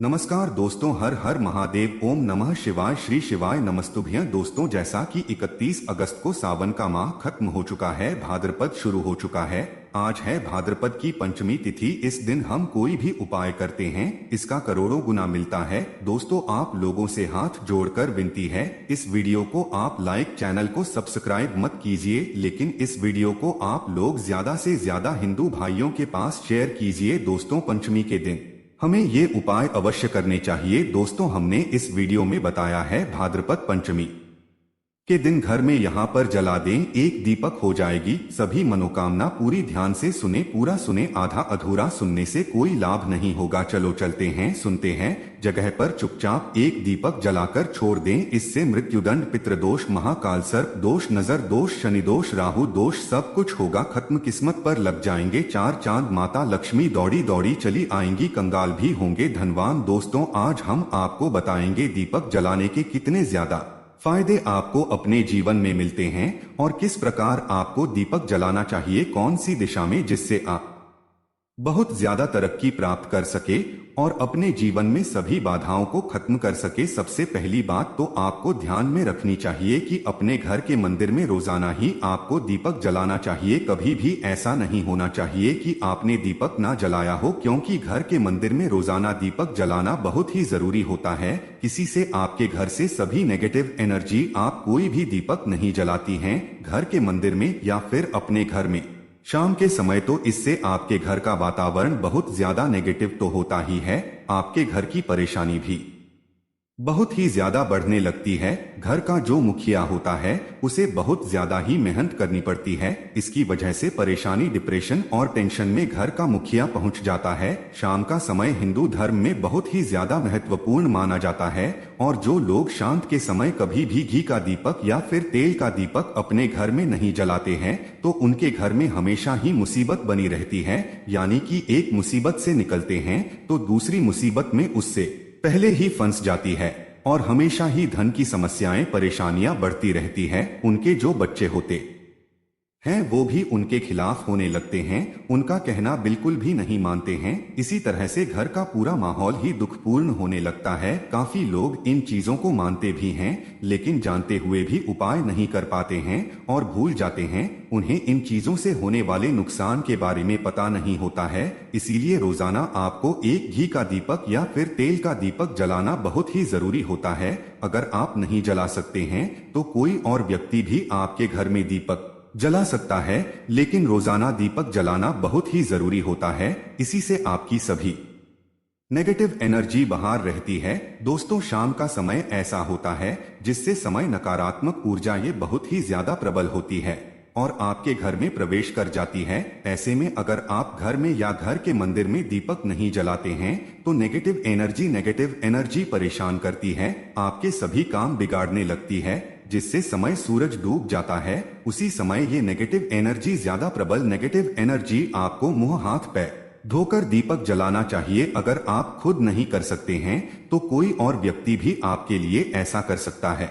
नमस्कार दोस्तों, हर हर महादेव, ओम नमः शिवाय, श्री शिवाय नमस्तुभ्यं। दोस्तों, जैसा कि 31 अगस्त को सावन का माह खत्म हो चुका है, भाद्रपद शुरू हो चुका है। आज है भाद्रपद की पंचमी तिथि। इस दिन हम कोई भी उपाय करते हैं, इसका करोड़ों गुना मिलता है। दोस्तों, आप लोगों से हाथ जोड़कर विनती है, इस वीडियो को आप लाइक, चैनल को सब्सक्राइब मत कीजिए, लेकिन इस वीडियो को आप लोग ज्यादा से ज्यादा हिंदू भाइयों के पास शेयर कीजिए। दोस्तों, पंचमी के दिन हमें ये उपाय अवश्य करने चाहिए। दोस्तों, हमने इस वीडियो में बताया है भाद्रपद पंचमी के दिन घर में यहाँ पर जला दें, एक दीपक हो जाएगी सभी मनोकामना पूरी। ध्यान से सुने, पूरा सुने, आधा अधूरा सुनने से कोई लाभ नहीं होगा। चलो चलते हैं, सुनते हैं। जगह पर चुपचाप एक दीपक जलाकर छोड़ दें, इससे मृत्युदंड, पितृदोष, महाकाल सर्प दोष, नजर दोष, शनि दोष, राहु दोष सब कुछ होगा खत्म। किस्मत पर लग जाएंगे चार चांद, माता लक्ष्मी दौड़ी दौड़ी चली आएंगी, कंगाल भी होंगे धनवान। दोस्तों, आज हम आपको बताएंगे दीपक जलाने के कितने ज्यादा फायदे आपको अपने जीवन में मिलते हैं और किस प्रकार आपको दीपक जलाना चाहिए, कौन सी दिशा में, जिससे आप बहुत ज्यादा तरक्की प्राप्त कर सके और अपने जीवन में सभी बाधाओं को खत्म कर सके। सबसे पहली बात तो आपको ध्यान में रखनी चाहिए कि अपने घर के मंदिर में रोजाना ही आपको दीपक जलाना चाहिए। कभी भी ऐसा नहीं होना चाहिए कि आपने दीपक ना जलाया हो, क्योंकि घर के मंदिर में रोजाना दीपक जलाना बहुत ही जरूरी होता है। किसी से आपके घर से सभी नेगेटिव एनर्जी, आप कोई भी दीपक नहीं जलाती हैं घर के मंदिर में या फिर अपने घर में शाम के समय, तो इससे आपके घर का वातावरण बहुत ज्यादा नेगेटिव तो होता ही है, आपके घर की परेशानी भी बहुत ही ज्यादा बढ़ने लगती है। घर का जो मुखिया होता है उसे बहुत ज्यादा ही मेहनत करनी पड़ती है। इसकी वजह से परेशानी, डिप्रेशन और टेंशन में घर का मुखिया पहुंच जाता है। शाम का समय हिंदू धर्म में बहुत ही ज्यादा महत्वपूर्ण माना जाता है और जो लोग शांत के समय कभी भी घी का दीपक या फिर तेल का दीपक अपने घर में नहीं जलाते हैं, तो उनके घर में हमेशा ही मुसीबत बनी रहती है। यानी कि एक मुसीबत से निकलते हैं तो दूसरी मुसीबत में उससे पहले ही फंस जाती है और हमेशा ही धन की समस्याएं, परेशानियां बढ़ती रहती है। उनके जो बच्चे होते हैं वो भी उनके खिलाफ होने लगते हैं, उनका कहना बिल्कुल भी नहीं मानते हैं। इसी तरह से घर का पूरा माहौल ही दुखपूर्ण होने लगता है। काफी लोग इन चीजों को मानते भी हैं, लेकिन जानते हुए भी उपाय नहीं कर पाते हैं और भूल जाते हैं। उन्हें इन चीजों से होने वाले नुकसान के बारे में पता नहीं होता है। इसीलिए रोजाना आपको एक घी का दीपक या फिर तेल का दीपक जलाना बहुत ही जरूरी होता है। अगर आप नहीं जला सकते हैं तो कोई और व्यक्ति भी आपके घर में दीपक जला सकता है, लेकिन रोजाना दीपक जलाना बहुत ही जरूरी होता है। इसी से आपकी सभी नेगेटिव एनर्जी बाहर रहती है। दोस्तों, शाम का समय ऐसा होता है जिससे समय नकारात्मक ऊर्जा ये बहुत ही ज्यादा प्रबल होती है और आपके घर में प्रवेश कर जाती है। ऐसे में अगर आप घर में या घर के मंदिर में दीपक नहीं जलाते हैं तो नेगेटिव एनर्जी परेशान करती है, आपके सभी काम बिगाड़ने लगती है, जिससे समय सूरज डूब जाता है। उसी समय ये नेगेटिव एनर्जी ज्यादा प्रबल नेगेटिव एनर्जी आपको मुंह हाथ पैर धोकर दीपक जलाना चाहिए। अगर आप खुद नहीं कर सकते हैं तो कोई और व्यक्ति भी आपके लिए ऐसा कर सकता है।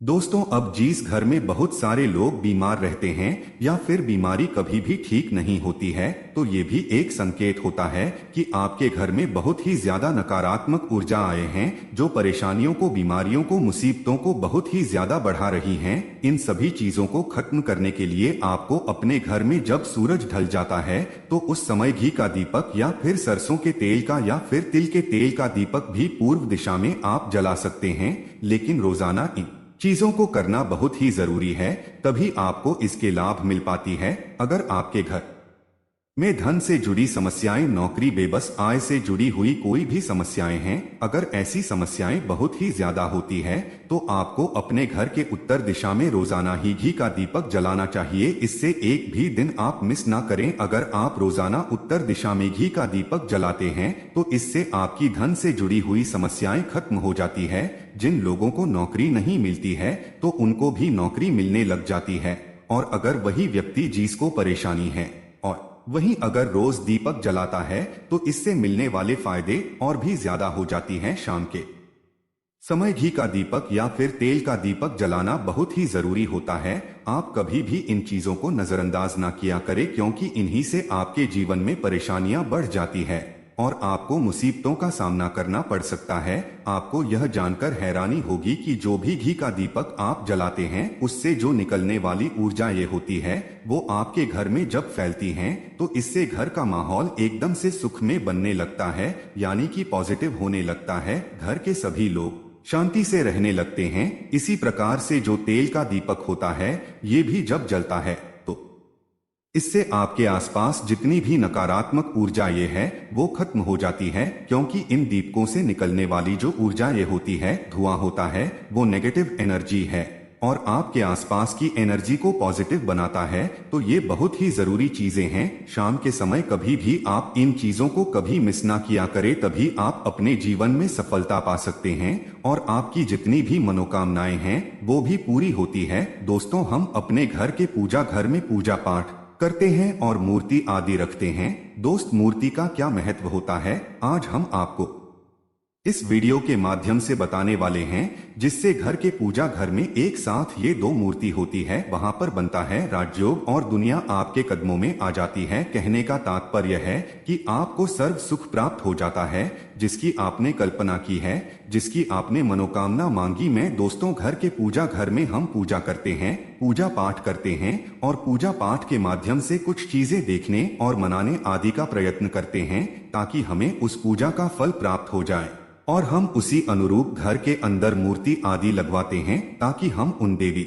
दोस्तों, अब जिस घर में बहुत सारे लोग बीमार रहते हैं या फिर बीमारी कभी भी ठीक नहीं होती है, तो ये भी एक संकेत होता है कि आपके घर में बहुत ही ज्यादा नकारात्मक ऊर्जा आए हैं, जो परेशानियों को, बीमारियों को, मुसीबतों को बहुत ही ज्यादा बढ़ा रही हैं। इन सभी चीजों को खत्म करने के लिए आपको अपने घर में जब सूरज ढल जाता है तो उस समय घी का दीपक या फिर सरसों के तेल का या फिर तिल के तेल का दीपक भी पूर्व दिशा में आप जला सकते हैं। लेकिन रोजाना इन चीजों को करना बहुत ही जरूरी है, तभी आपको इसके लाभ मिल पाती है। अगर आपके घर में धन से जुड़ी समस्याएं, नौकरी, बेबस आय से जुड़ी हुई कोई भी समस्याएं हैं, अगर ऐसी समस्याएं बहुत ही ज्यादा होती है तो आपको अपने घर के उत्तर दिशा में रोजाना ही घी का दीपक जलाना चाहिए। इससे एक भी दिन आप मिस ना करें। अगर आप रोजाना उत्तर दिशा में घी का दीपक जलाते हैं तो इससे आपकी धन से जुड़ी हुई समस्याएं खत्म हो जाती है। जिन लोगों को नौकरी नहीं मिलती है तो उनको भी नौकरी मिलने लग जाती है। और अगर वही व्यक्ति जिसको परेशानी है और वहीं अगर रोज दीपक जलाता है तो इससे मिलने वाले फायदे और भी ज्यादा हो जाती हैं। शाम के समय घी का दीपक या फिर तेल का दीपक जलाना बहुत ही जरूरी होता है। आप कभी भी इन चीजों को नजरअंदाज ना किया करें, क्योंकि इन्हीं से आपके जीवन में परेशानियां बढ़ जाती है। और आपको मुसीबतों का सामना करना पड़ सकता है। आपको यह जानकर हैरानी होगी कि जो भी घी का दीपक आप जलाते हैं उससे जो निकलने वाली ऊर्जा ये होती है वो आपके घर में जब फैलती है तो इससे घर का माहौल एकदम से सुख में बनने लगता है, यानी कि पॉजिटिव होने लगता है। घर के सभी लोग शांति से रहने लगते हैं। इसी प्रकार से जो तेल का दीपक होता है ये भी जब जलता है तो इससे आपके आसपास जितनी भी नकारात्मक ऊर्जा ये है वो खत्म हो जाती है, क्योंकि इन दीपकों से निकलने वाली जो ऊर्जा ये होती है, धुआं होता है, वो नेगेटिव एनर्जी है और आपके आसपास की एनर्जी को पॉजिटिव बनाता है। तो ये बहुत ही जरूरी चीजें हैं। शाम के समय कभी भी आप इन चीजों को कभी मिस ना किया करें, तभी आप अपने जीवन में सफलता पा सकते हैं और आपकी जितनी भी मनोकामनाएं हैं वो भी पूरी होती है। दोस्तों, हम अपने घर के पूजा घर में पूजा पाठ करते हैं और मूर्ति आदि रखते हैं। दोस्त, मूर्ति का क्या महत्व होता है आज हम आपको इस वीडियो के माध्यम से बताने वाले हैं, जिससे घर के पूजा घर में एक साथ ये दो मूर्ति होती है, वहां पर बनता है राजयोग और दुनिया आपके कदमों में आ जाती है। कहने का तात्पर्य है कि आपको सर्व सुख प्राप्त हो जाता है, जिसकी आपने कल्पना की है, जिसकी आपने मनोकामना मांगी में। दोस्तों, घर के पूजा घर में हम पूजा करते हैं, पूजा पाठ करते हैं और पूजा पाठ के माध्यम से कुछ चीजें देखने और मनाने आदि का प्रयत्न करते हैं, ताकि हमें उस पूजा का फल प्राप्त हो जाए और हम उसी अनुरूप घर के अंदर मूर्ति आदि लगवाते हैं, ताकि हम उन देवी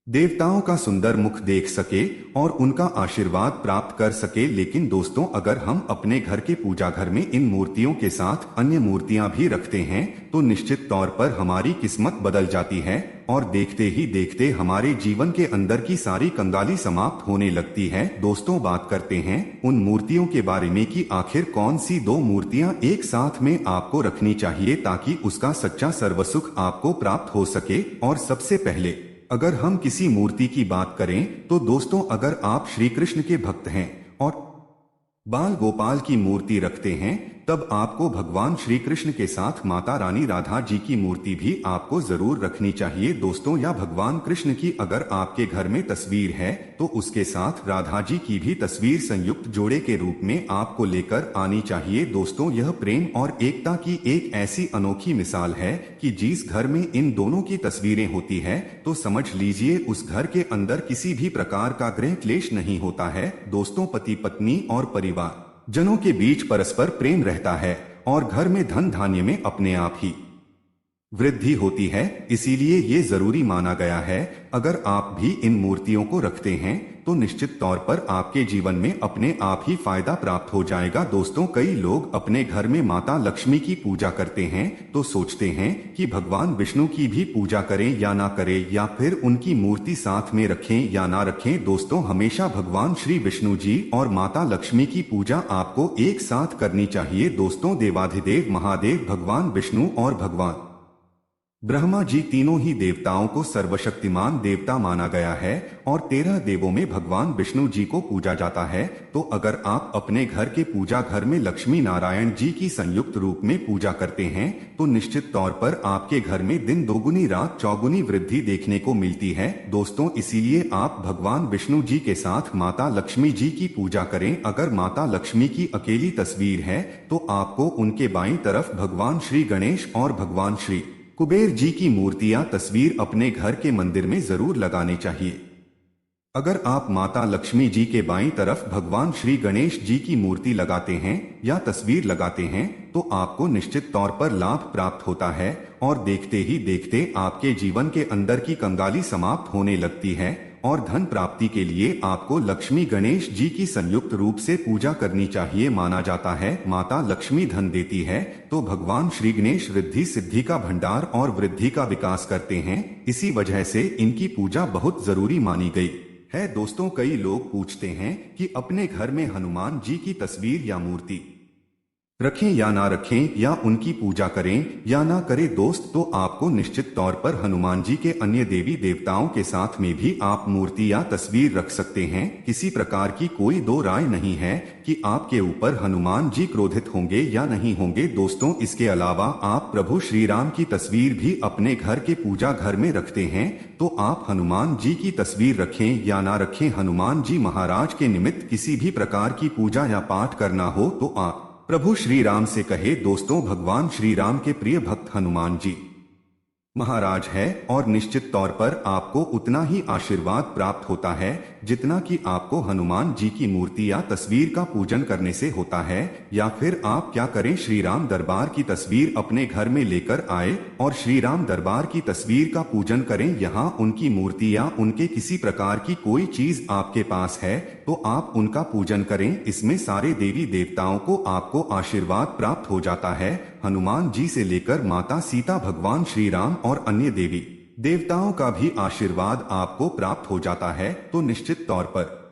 देवताओं का सुंदर मुख देख सके और उनका आशीर्वाद प्राप्त कर सके। लेकिन दोस्तों, अगर हम अपने घर के पूजा घर में इन मूर्तियों के साथ अन्य मूर्तियां भी रखते हैं तो निश्चित तौर पर हमारी किस्मत बदल जाती है और देखते ही देखते हमारे जीवन के अंदर की सारी कंगाली समाप्त होने लगती है। दोस्तों, बात करते हैं उन मूर्तियों के बारे में कि आखिर कौन सी दो मूर्तियां एक साथ में आपको रखनी चाहिए ताकि उसका सच्चा सर्वसुख आपको प्राप्त हो सके। और सबसे पहले अगर हम किसी मूर्ति की बात करें तो दोस्तों, अगर आप श्री कृष्ण के भक्त हैं और बाल गोपाल की मूर्ति रखते हैं तब आपको भगवान श्री कृष्ण के साथ माता रानी राधा जी की मूर्ति भी आपको जरूर रखनी चाहिए। दोस्तों, या भगवान कृष्ण की अगर आपके घर में तस्वीर है तो उसके साथ राधा जी की भी तस्वीर संयुक्त जोड़े के रूप में आपको लेकर आनी चाहिए। दोस्तों, यह प्रेम और एकता की एक ऐसी अनोखी मिसाल है कि जिस घर में इन दोनों की तस्वीरें होती है तो समझ लीजिए उस घर के अंदर किसी भी प्रकार का गृह क्लेश नहीं होता है। दोस्तों, पति पत्नी और परिवार जनों के बीच परस्पर प्रेम रहता है और घर में धन धान्य में अपने आप ही वृद्धि होती है। इसीलिए ये जरूरी माना गया है, अगर आप भी इन मूर्तियों को रखते हैं तो निश्चित तौर पर आपके जीवन में अपने आप ही फायदा प्राप्त हो जाएगा। दोस्तों, कई लोग अपने घर में माता लक्ष्मी की पूजा करते हैं तो सोचते हैं कि भगवान विष्णु की भी पूजा करें या ना करें, या फिर उनकी मूर्ति साथ में रखें या ना रखें। दोस्तों, हमेशा भगवान श्री विष्णु जी और माता लक्ष्मी की पूजा आपको एक साथ करनी चाहिए। दोस्तों, देवाधिदेव महादेव भगवान विष्णु और भगवान ब्रह्मा जी तीनों ही देवताओं को सर्वशक्तिमान देवता माना गया है और 13 देवों में भगवान विष्णु जी को पूजा जाता है। तो अगर आप अपने घर के पूजा घर में लक्ष्मी नारायण जी की संयुक्त रूप में पूजा करते हैं तो निश्चित तौर पर आपके घर में दिन दोगुनी रात चौगुनी वृद्धि देखने को मिलती है। दोस्तों, इसीलिए आप भगवान विष्णु जी के साथ माता लक्ष्मी जी की पूजा करें। अगर माता लक्ष्मी की अकेली तस्वीर है तो आपको उनके बाईं तरफ भगवान श्री गणेश और भगवान श्री कुबेर जी की मूर्तियां तस्वीर अपने घर के मंदिर में जरूर लगानी चाहिए। अगर आप माता लक्ष्मी जी के बाईं तरफ भगवान श्री गणेश जी की मूर्ति लगाते हैं या तस्वीर लगाते हैं तो आपको निश्चित तौर पर लाभ प्राप्त होता है और देखते ही देखते आपके जीवन के अंदर की कंगाली समाप्त होने लगती है और धन प्राप्ति के लिए आपको लक्ष्मी गणेश जी की संयुक्त रूप से पूजा करनी चाहिए। माना जाता है माता लक्ष्मी धन देती है तो भगवान श्री गणेश रिद्धि सिद्धि का भंडार और वृद्धि का विकास करते हैं। इसी वजह से इनकी पूजा बहुत जरूरी मानी गई है। दोस्तों, कई लोग पूछते हैं कि अपने घर में हनुमान जी की तस्वीर या मूर्ति रखें या ना रखें, या उनकी पूजा करें या ना करें। दोस्त, तो आपको निश्चित तौर पर हनुमान जी के अन्य देवी देवताओं के साथ में भी आप मूर्ति या तस्वीर रख सकते हैं। किसी प्रकार की कोई दो राय नहीं है कि आपके ऊपर हनुमान जी क्रोधित होंगे या नहीं होंगे। दोस्तों, इसके अलावा आप प्रभु श्री राम की तस्वीर भी अपने घर के पूजा घर में रखते हैं तो आप हनुमान जी की तस्वीर रखें या ना रखें, हनुमान जी महाराज के निमित्त किसी भी प्रकार की पूजा या पाठ करना हो तो आप प्रभु श्री राम से कहे। दोस्तों, भगवान श्री राम के प्रिय भक्त हनुमान जी महाराज है और निश्चित तौर पर आपको उतना ही आशीर्वाद प्राप्त होता है जितना कि आपको हनुमान जी की मूर्ति या तस्वीर का पूजन करने से होता है। या फिर आप क्या करें, श्री राम दरबार की तस्वीर अपने घर में लेकर आए और श्री राम दरबार की तस्वीर का पूजन करें। यहाँ उनकी मूर्ति या उनके किसी प्रकार की कोई चीज आपके पास है तो आप उनका पूजन करें। इसमें सारे देवी देवताओं को आपको आशीर्वाद प्राप्त हो जाता है। हनुमान जी से लेकर माता सीता, भगवान श्री राम और अन्य देवी देवताओं का भी आशीर्वाद आपको प्राप्त हो जाता है। तो निश्चित तौर पर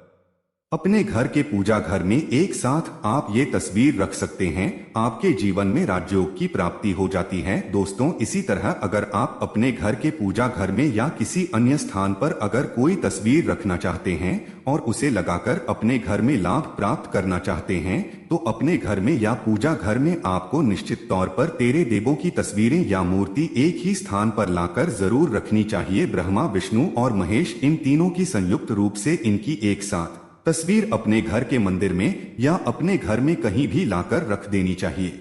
अपने घर के पूजा घर में एक साथ आप ये तस्वीर रख सकते हैं। आपके जीवन में राजयोग की प्राप्ति हो जाती है। दोस्तों, इसी तरह अगर आप अपने घर के पूजा घर में या किसी अन्य स्थान पर अगर कोई तस्वीर रखना चाहते हैं और उसे लगाकर अपने घर में लाभ प्राप्त करना चाहते हैं तो अपने घर में या पूजा घर में आपको निश्चित तौर पर तेरे देवों की तस्वीरें या मूर्ति एक ही स्थान पर लाकर जरूर रखनी चाहिए। ब्रह्मा, विष्णु और महेश, इन तीनों की संयुक्त रूप से इनकी एक साथ तस्वीर अपने घर के मंदिर में या अपने घर में कहीं भी लाकर रख देनी चाहिए।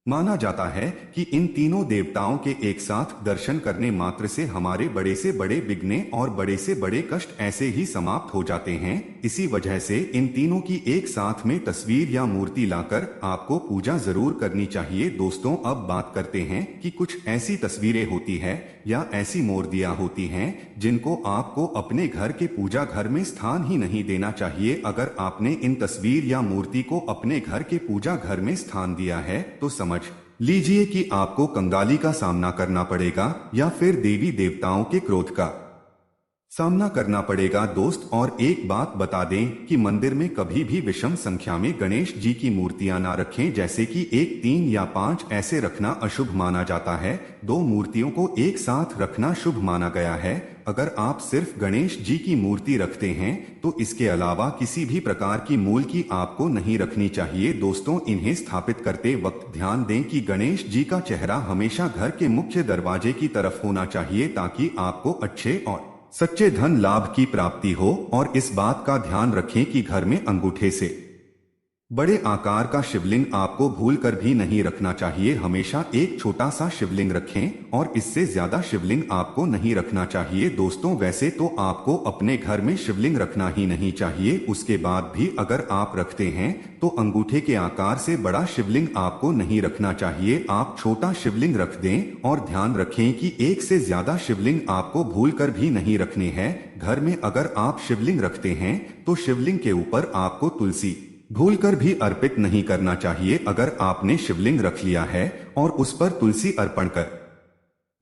माना जाता है कि इन तीनों देवताओं के एक साथ दर्शन करने मात्र से हमारे बड़े से बड़े विघ्न और बड़े से बड़े कष्ट ऐसे ही समाप्त हो जाते हैं। इसी वजह से इन तीनों की एक साथ में तस्वीर या मूर्ति लाकर आपको पूजा जरूर करनी चाहिए। दोस्तों, अब बात करते हैं कि कुछ ऐसी तस्वीरें होती है या ऐसी मूर्तियां होती हैं जिनको आपको अपने घर के पूजा घर में स्थान ही नहीं देना चाहिए। अगर आपने इन तस्वीर या मूर्ति को अपने घर के पूजा घर में स्थान दिया है तो समझ लीजिए कि आपको कंगाली का सामना करना पड़ेगा या फिर देवी देवताओं के क्रोध का सामना करना पड़ेगा। दोस्त, और एक बात बता दें कि मंदिर में कभी भी विषम संख्या में गणेश जी की मूर्तियां ना रखें, जैसे कि 1, 3 या 5 ऐसे रखना अशुभ माना जाता है। 2 मूर्तियों को एक साथ रखना शुभ माना गया है। अगर आप सिर्फ गणेश जी की मूर्ति रखते हैं तो इसके अलावा किसी भी प्रकार की मूल की आपको नहीं रखनी चाहिए। दोस्तों, इन्हें स्थापित करते वक्त ध्यान दें कि गणेश जी का चेहरा हमेशा घर के मुख्य दरवाजे की तरफ होना चाहिए ताकि आपको अच्छे और सच्चे धन लाभ की प्राप्ति हो। और इस बात का ध्यान रखें कि घर में अंगूठे से बड़े आकार का शिवलिंग आपको भूलकर भी नहीं रखना चाहिए। हमेशा एक छोटा सा शिवलिंग रखें और इससे ज्यादा शिवलिंग आपको नहीं रखना चाहिए। दोस्तों, वैसे तो आपको अपने घर में शिवलिंग रखना ही नहीं चाहिए, उसके बाद भी अगर आप रखते हैं तो अंगूठे के आकार से बड़ा शिवलिंग आपको नहीं रखना चाहिए। आप छोटा शिवलिंग रख दें और ध्यान रखें कि एक से ज्यादा शिवलिंग आपको भूलकर भी नहीं रखने हैं। घर में अगर आप शिवलिंग रखते हैं तो शिवलिंग के ऊपर आपको तुलसी भूलकर भी अर्पित नहीं करना चाहिए। अगर आपने शिवलिंग रख लिया है और उस पर तुलसी अर्पण कर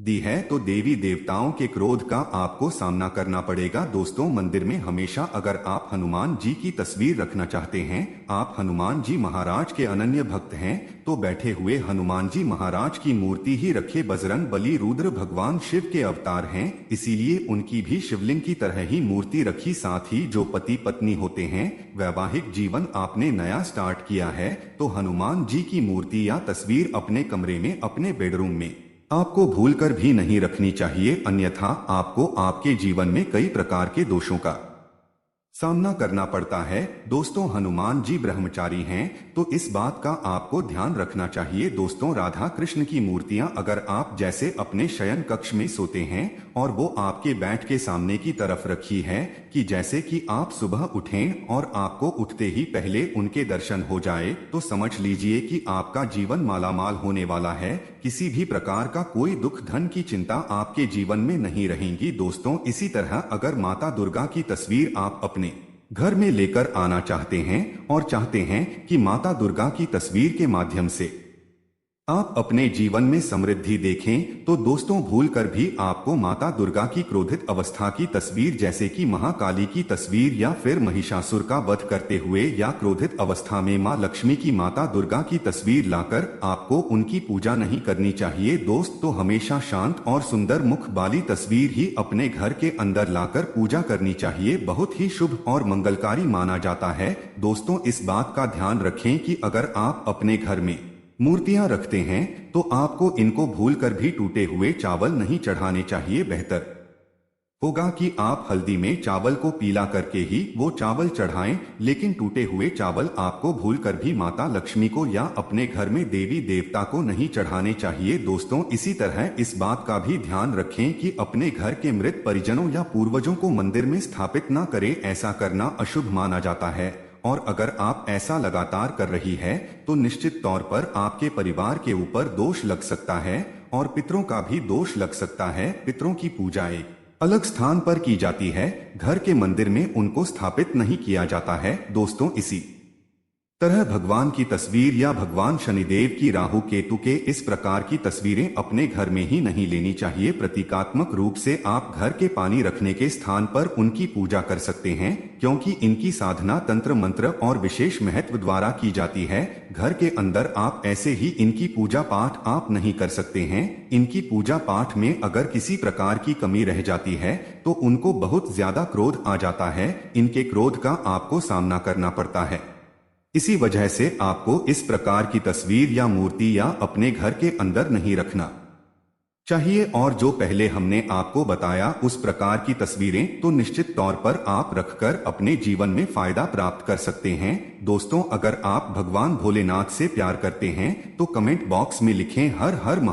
दी है तो देवी देवताओं के क्रोध का आपको सामना करना पड़ेगा। दोस्तों, मंदिर में हमेशा अगर आप हनुमान जी की तस्वीर रखना चाहते हैं, आप हनुमान जी महाराज के अनन्य भक्त हैं, तो बैठे हुए हनुमान जी महाराज की मूर्ति ही रखे। बजरंग बली रुद्र भगवान शिव के अवतार हैं, इसीलिए उनकी भी शिवलिंग की तरह ही मूर्ति रखी। साथ ही जो पति पत्नी होते हैं, वैवाहिक जीवन आपने नया स्टार्ट किया है तो हनुमान जी की मूर्ति या तस्वीर अपने कमरे में, अपने बेडरूम में आपको भूलकर भी नहीं रखनी चाहिए, अन्यथा आपको आपके जीवन में कई प्रकार के दोषों का सामना करना पड़ता है। दोस्तों, हनुमान जी ब्रह्मचारी हैं तो इस बात का आपको ध्यान रखना चाहिए। दोस्तों, राधा कृष्ण की मूर्तियां अगर आप जैसे अपने शयन कक्ष में सोते हैं और वो आपके बेड के सामने की तरफ रखी है कि जैसे कि आप सुबह उठें और आपको उठते ही पहले उनके दर्शन हो जाए, तो समझ लीजिए कि आपका जीवन मालामाल होने वाला है। किसी भी प्रकार का कोई दुख, धन की चिंता आपके जीवन में नहीं रहेगी। दोस्तों, इसी तरह अगर माता दुर्गा की तस्वीर आप अपने घर में लेकर आना चाहते हैं और चाहते हैं कि माता दुर्गा की तस्वीर के माध्यम से आप अपने जीवन में समृद्धि देखें, तो दोस्तों भूलकर भी आपको माता दुर्गा की क्रोधित अवस्था की तस्वीर, जैसे कि महाकाली की तस्वीर या फिर महिषासुर का वध करते हुए या क्रोधित अवस्था में मां लक्ष्मी की, माता दुर्गा की तस्वीर लाकर आपको उनकी पूजा नहीं करनी चाहिए। दोस्त, तो हमेशा शांत और सुंदर मुख वाली तस्वीर ही अपने घर के अंदर लाकर पूजा करनी चाहिए। बहुत ही शुभ और मंगलकारी माना जाता है। दोस्तों, इस बात का ध्यान रखें कि अगर आप अपने घर में मूर्तियां रखते हैं तो आपको इनको भूलकर भी टूटे हुए चावल नहीं चढ़ाने चाहिए। बेहतर होगा कि आप हल्दी में चावल को पीला करके ही वो चावल चढ़ाएं, लेकिन टूटे हुए चावल आपको भूलकर भी माता लक्ष्मी को या अपने घर में देवी देवता को नहीं चढ़ाने चाहिए। दोस्तों, इसी तरह इस बात का भी ध्यान रखें कि अपने घर के मृत परिजनों या पूर्वजों को मंदिर में स्थापित न करें। ऐसा करना अशुभ माना जाता है और अगर आप ऐसा लगातार कर रही है तो निश्चित तौर पर आपके परिवार के ऊपर दोष लग सकता है और पितरों का भी दोष लग सकता है। पितरों की पूजा एक अलग स्थान पर की जाती है, घर के मंदिर में उनको स्थापित नहीं किया जाता है। दोस्तों, इसी तरह भगवान की तस्वीर या भगवान शनिदेव की राहु केतु के इस प्रकार की तस्वीरें अपने घर में ही नहीं लेनी चाहिए। प्रतीकात्मक रूप से आप घर के पानी रखने के स्थान पर उनकी पूजा कर सकते हैं, क्योंकि इनकी साधना तंत्र मंत्र और विशेष महत्व द्वारा की जाती है। घर के अंदर आप ऐसे ही इनकी पूजा पाठ आप नहीं कर सकते हैं। इनकी पूजा पाठ में अगर किसी प्रकार की कमी रह जाती है तो उनको बहुत ज्यादा क्रोध आ जाता है। इनके क्रोध का आपको सामना करना पड़ता है। इसी वजह से आपको इस प्रकार की तस्वीर या मूर्ति या अपने घर के अंदर नहीं रखना चाहिए। और जो पहले हमने आपको बताया उस प्रकार की तस्वीरें तो निश्चित तौर पर आप रखकर अपने जीवन में फायदा प्राप्त कर सकते हैं। दोस्तों, अगर आप भगवान भोलेनाथ से प्यार करते हैं तो कमेंट बॉक्स में लिखें हर हर महादेव।